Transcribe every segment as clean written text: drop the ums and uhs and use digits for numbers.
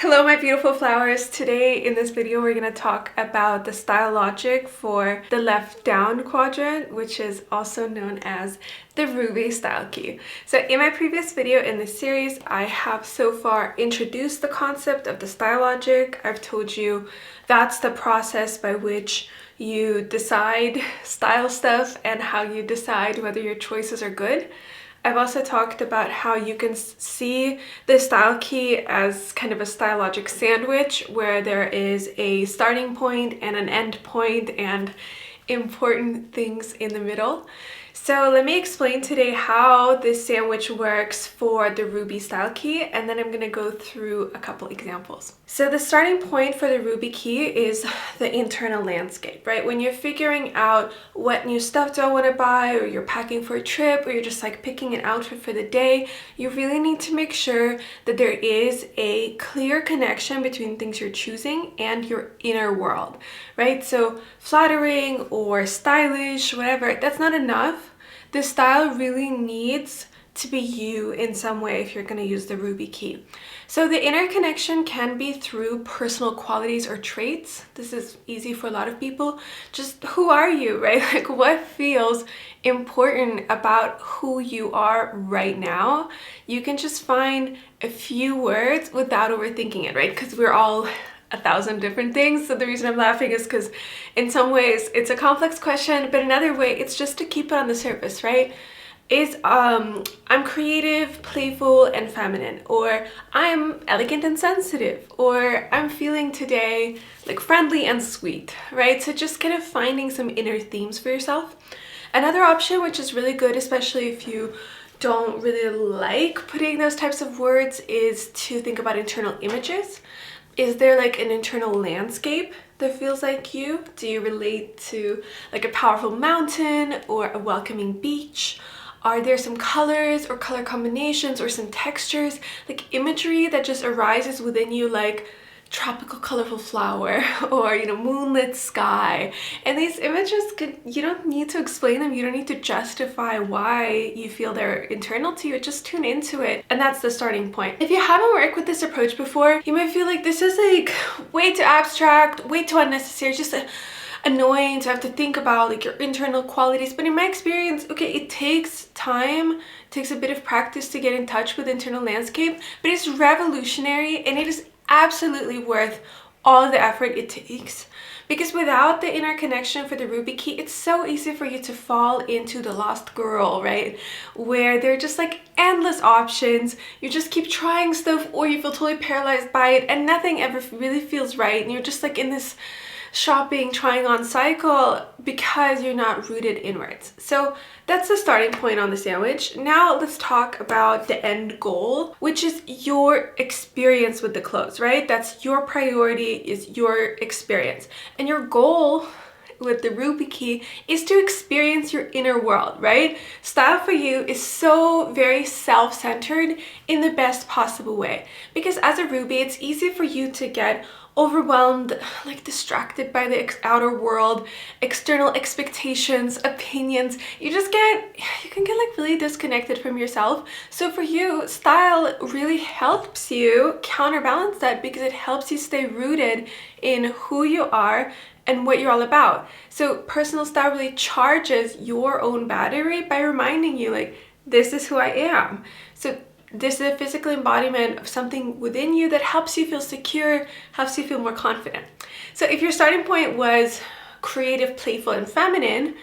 Hello my beautiful flowers. Today in this video we're going to talk about the style logic for the left-down quadrant, which is also known as the Ruby style key. So in my previous video in this series, I have so far introduced the concept of the style logic. I've told you that's the process by which you decide style stuff and how you decide whether your choices are good. I've also talked about how you can see the style key as kind of a style logic sandwich where there is a starting point and an end point and important things in the middle. So let me explain today how this sandwich works for the Ruby style key, and then I'm going to go through a couple examples. So the starting point for the Ruby key is the internal landscape, right? When you're figuring out what new stuff do I want to buy, or you're packing for a trip, or you're just like picking an outfit for the day, you really need to make sure that there is a clear connection between things you're choosing and your inner world, right? So flattering or stylish, whatever, that's not enough. The style really needs to be you in some way if you're going to use the Ruby key. So the inner connection can be through personal qualities or traits. This is easy for a lot of people. Just who are you, right? Like what feels important about who you are right now. You can just find a few words without overthinking it, right? Because we're all 1,000 different things. So the reason I'm laughing is because in some ways it's a complex question, but another way it's just to keep it on the surface, right? Is I'm creative, playful, and feminine, or I'm elegant and sensitive, or I'm feeling today like friendly and sweet, right? So just kind of finding some inner themes for yourself. Another option, which is really good, especially if you don't really like putting those types of words, is to think about internal images. Is there like an internal landscape that feels like you? Do you relate to like a powerful mountain or a welcoming beach? Are there some colors or color combinations or some textures, like imagery that just arises within you, like tropical colorful flower or moonlit sky? And these images you don't need to explain them, you don't need to justify why you feel they're internal to you, just tune into it, and that's the starting point. If you haven't worked with this approach before, you might feel like this is like way too abstract, way too unnecessary, just annoying to have to think about like your internal qualities. But in my experience, okay, it takes time, it takes a bit of practice to get in touch with internal landscape, but it's revolutionary and it is absolutely worth all of the effort it takes, because without the inner connection for the Ruby key, it's so easy for you to fall into the lost girl, right? Where there are just like endless options, you just keep trying stuff, or you feel totally paralyzed by it and nothing ever really feels right, and you're just like in this shopping, trying on cycle because you're not rooted inwards. So that's the starting point on the sandwich. Now let's talk about the end goal, which is your experience with the clothes, right? That's your priority, is your experience. And your goal with the Ruby key is to experience your inner world, right? Style for you is so very self-centered in the best possible way, because as a Ruby, it's easy for you to get overwhelmed, like distracted by the outer world, external expectations, opinions. You can get like really disconnected from yourself. So for you, style really helps you counterbalance that, because it helps you stay rooted in who you are and what you're all about. So personal style really charges your own battery by reminding you like, this is who I am. So this is a physical embodiment of something within you that helps you feel secure, helps you feel more confident. So if your starting point was creative, playful, and feminine,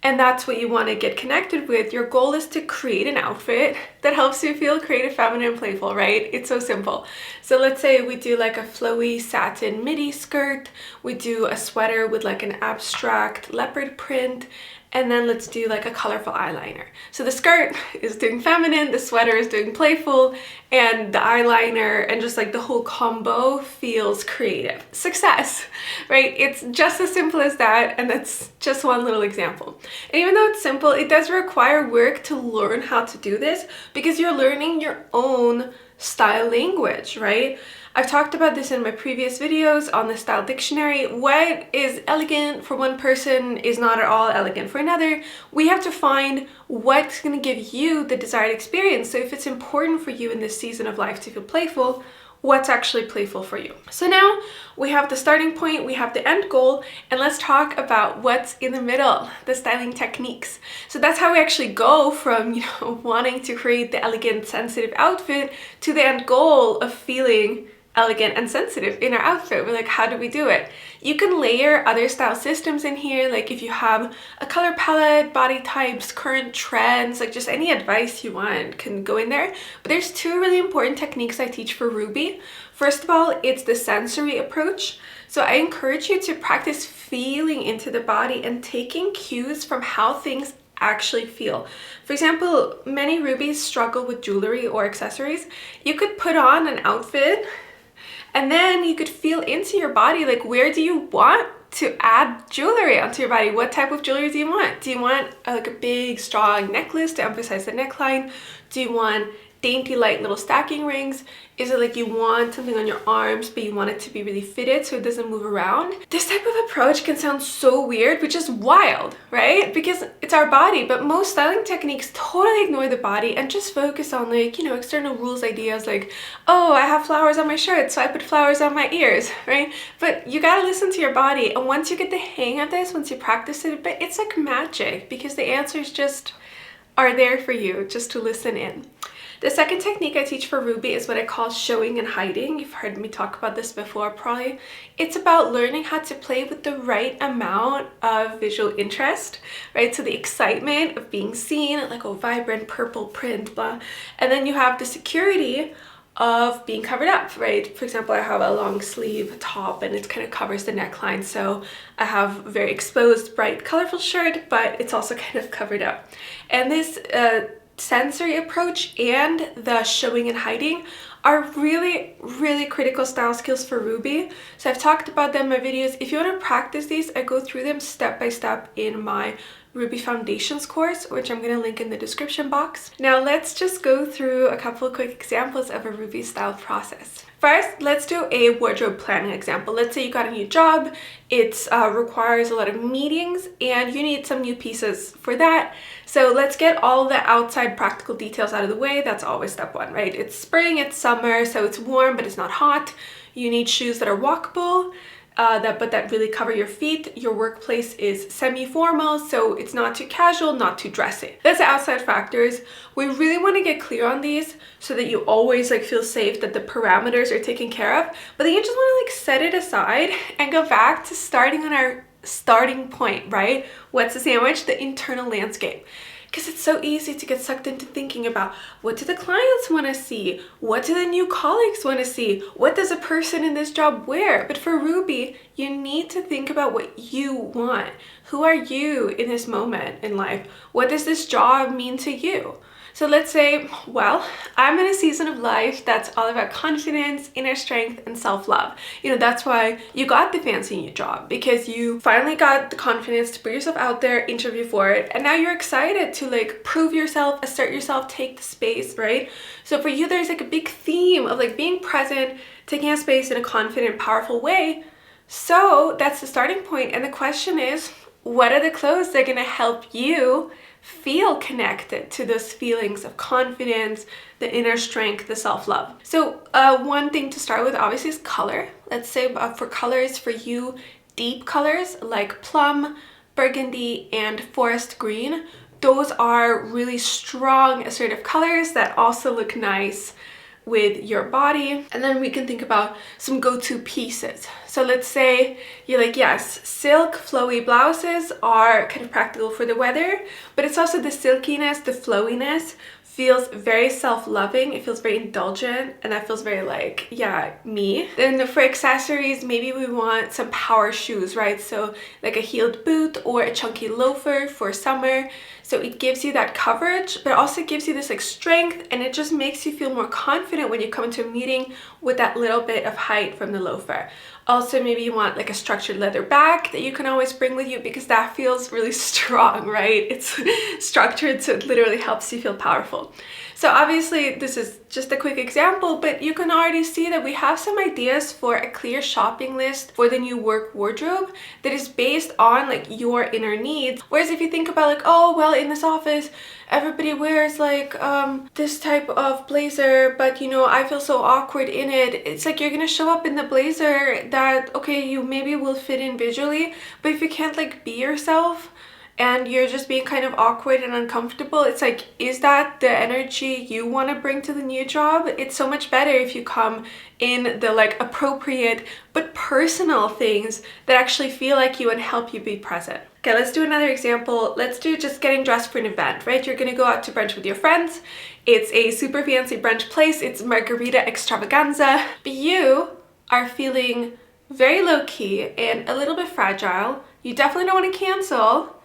and that's what you want to get connected with, your goal is to create an outfit that helps you feel creative, feminine, and playful, right? It's so simple. So let's say we do like a flowy satin midi skirt, we do a sweater with like an abstract leopard print, and then let's do like a colorful eyeliner. So the skirt is doing feminine, the sweater is doing playful, and the eyeliner and just like the whole combo feels creative. Success, right? It's just as simple as that, and that's just one little example. And even though it's simple, it does require work to learn how to do this, because you're learning your own style language, right? I've talked about this in my previous videos on the style dictionary. What is elegant for one person is not at all elegant for another. We have to find what's going to give you the desired experience. So if it's important for you in this season of life to feel playful, what's actually playful for you. So now we have the starting point, we have the end goal, and let's talk about what's in the middle, the styling techniques. So that's how we actually go from, wanting to create the elegant, sensitive outfit to the end goal of feeling elegant and sensitive in our outfit. We're like, how do we do it? You can layer other style systems in here, like if you have a color palette, body types, current trends, like just any advice you want can go in there. But there's two really important techniques I teach for Ruby. First of all, it's the sensory approach. So I encourage you to practice feeling into the body and taking cues from how things actually feel. For example, many Rubies struggle with jewelry or accessories. You could put on an outfit and then you could feel into your body, like where do you want to add jewelry onto your body? What type of jewelry do you want? Do you want like a big strong necklace to emphasize the neckline? Do you want dainty light little stacking rings? Is it like you want something on your arms but you want it to be really fitted so it doesn't move around? This type of approach can sound so weird, which is wild, right? Because it's our body, but most styling techniques totally ignore the body and just focus on like, external rules, ideas like, oh, I have flowers on my shirt, so I put flowers on my ears, right? But you gotta listen to your body, and once you get the hang of this, once you practice it a bit, it's like magic because the answers just are there for you just to listen in. The second technique I teach for Ruby is what I call showing and hiding. You've heard me talk about this before probably. It's about learning how to play with the right amount of visual interest, right? So the excitement of being seen, like a vibrant purple print, blah. And then you have the security of being covered up, right? For example, I have a long sleeve top and it kind of covers the neckline. So I have a very exposed, bright, colorful shirt, but it's also kind of covered up. And this sensory approach and the showing and hiding are really, really critical style skills for Ruby. So I've talked about them in my videos. If you want to practice these, I go through them step by step in my Ruby Foundations course, which I'm going to link in the description box. Now let's just go through a couple of quick examples of a Ruby style process. First, let's do a wardrobe planning example. Let's say you got a new job, it requires a lot of meetings and you need some new pieces for that. So let's get all the outside practical details out of the way. That's always step one, right? It's spring, it's summer, so it's warm, but it's not hot. You need shoes that are walkable, but that really cover your feet. Your workplace is semi-formal, so it's not too casual, not too dressy. That's the outside factors. We really want to get clear on these so that you always feel safe that the parameters are taken care of, but then you just want to set it aside and go back to starting on our starting point, right? What's the sandwich? The internal landscape. Because it's so easy to get sucked into thinking about what do the clients want to see? What do the new colleagues want to see? What does a person in this job wear? But for Ruby, you need to think about what you want. Who are you in this moment in life? What does this job mean to you? So let's say, well, I'm in a season of life that's all about confidence, inner strength, and self-love. That's why you got the fancy new job, because you finally got the confidence to put yourself out there, interview for it, and now you're excited to prove yourself, assert yourself, take the space, right? So for you, there's a big theme of being present, taking a space in a confident, powerful way. So that's the starting point. And the question is, what are the clothes that are gonna help you feel connected to those feelings of confidence, the inner strength, the self-love? So one thing to start with obviously is color. Let's say for colors for you, deep colors like plum, burgundy, and forest green. Those are really strong, assertive colors that also look nice with your body. And then we can think about some go-to pieces. So let's say you're yes, silk flowy blouses are kind of practical for the weather, but it's also the silkiness, the flowiness feels very self-loving. It feels very indulgent, and that feels very me. Then for accessories, maybe we want some power shoes, right? So like a heeled boot or a chunky loafer for summer. So it gives you that coverage, but also gives you this strength, and it just makes you feel more confident when you come into a meeting with that little bit of height from the loafer. Also, maybe you want a structured leather bag that you can always bring with you, because that feels really strong, right? It's structured, so it literally helps you feel powerful. So obviously this is just a quick example, but you can already see that we have some ideas for a clear shopping list for the new work wardrobe that is based on like your inner needs. Whereas if you think about like, oh, well, in this office, everybody wears like this type of blazer, but you know, I feel so awkward in it. It's like you're gonna show up in the blazer that, okay, you maybe will fit in visually, but if you can't like be yourself, and you're just being kind of awkward and uncomfortable, it's like, is that the energy you want to bring to the new job? It's so much better if you come in the like appropriate but personal things that actually feel like you and help you be present. Okay, let's do another example. Let's do just getting dressed for an event, right? You're gonna go out to brunch with your friends. It's a super fancy brunch place. It's margarita extravaganza, but you are feeling very low-key and a little bit fragile. You definitely don't want to cancel,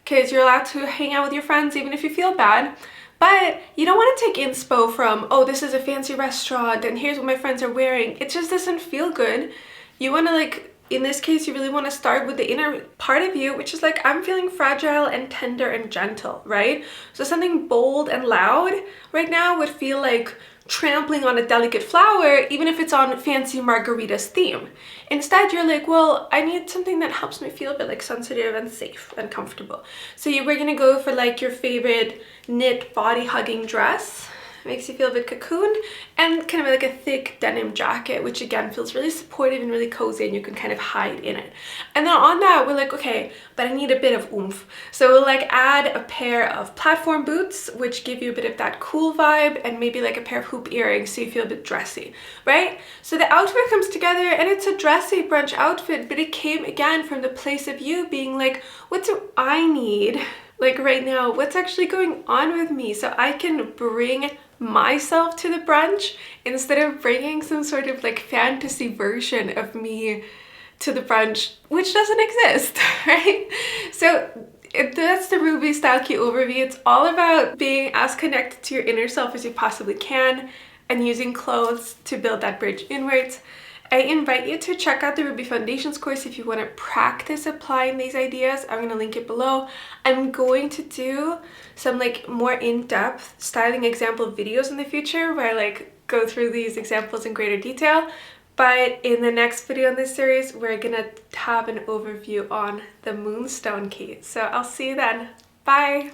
because you're allowed to hang out with your friends even if you feel bad, but you don't want to take inspo from, oh, this is a fancy restaurant and here's what my friends are wearing. It just doesn't feel good. You want to, like, in this case, you really want to start with the inner part of you, which is like, I'm feeling fragile and tender and gentle, right? So something bold and loud right now would feel like trampling on a delicate flower, even if it's on fancy margaritas theme. Instead, you're like, well, I need something that helps me feel a bit like sensitive and safe and comfortable. So we're gonna go for like your favorite knit body hugging dress. Makes you feel a bit cocooned, and kind of like a thick denim jacket, which again feels really supportive and really cozy, and you can kind of hide in it. And then on that, we're like, okay, but I need a bit of oomph. So we'll like add a pair of platform boots, which give you a bit of that cool vibe, and maybe like a pair of hoop earrings so you feel a bit dressy, right? So the outfit comes together and it's a dressy brunch outfit, but it came again from the place of you being like, what do I need? Like right now, what's actually going on with me so I can bring myself to the brunch instead of bringing some sort of like fantasy version of me to the brunch, which doesn't exist, right? So that's the Ruby Style Key overview. It's all about being as connected to your inner self as you possibly can and using clothes to build that bridge inwards. I invite you to check out the Ruby Foundations course if you want to practice applying these ideas. I'm going to link it below. I'm going to do some like more in-depth styling example videos in the future where I like go through these examples in greater detail. But in the next video in this series, we're going to have an overview on the Moonstone key. So I'll see you then. Bye!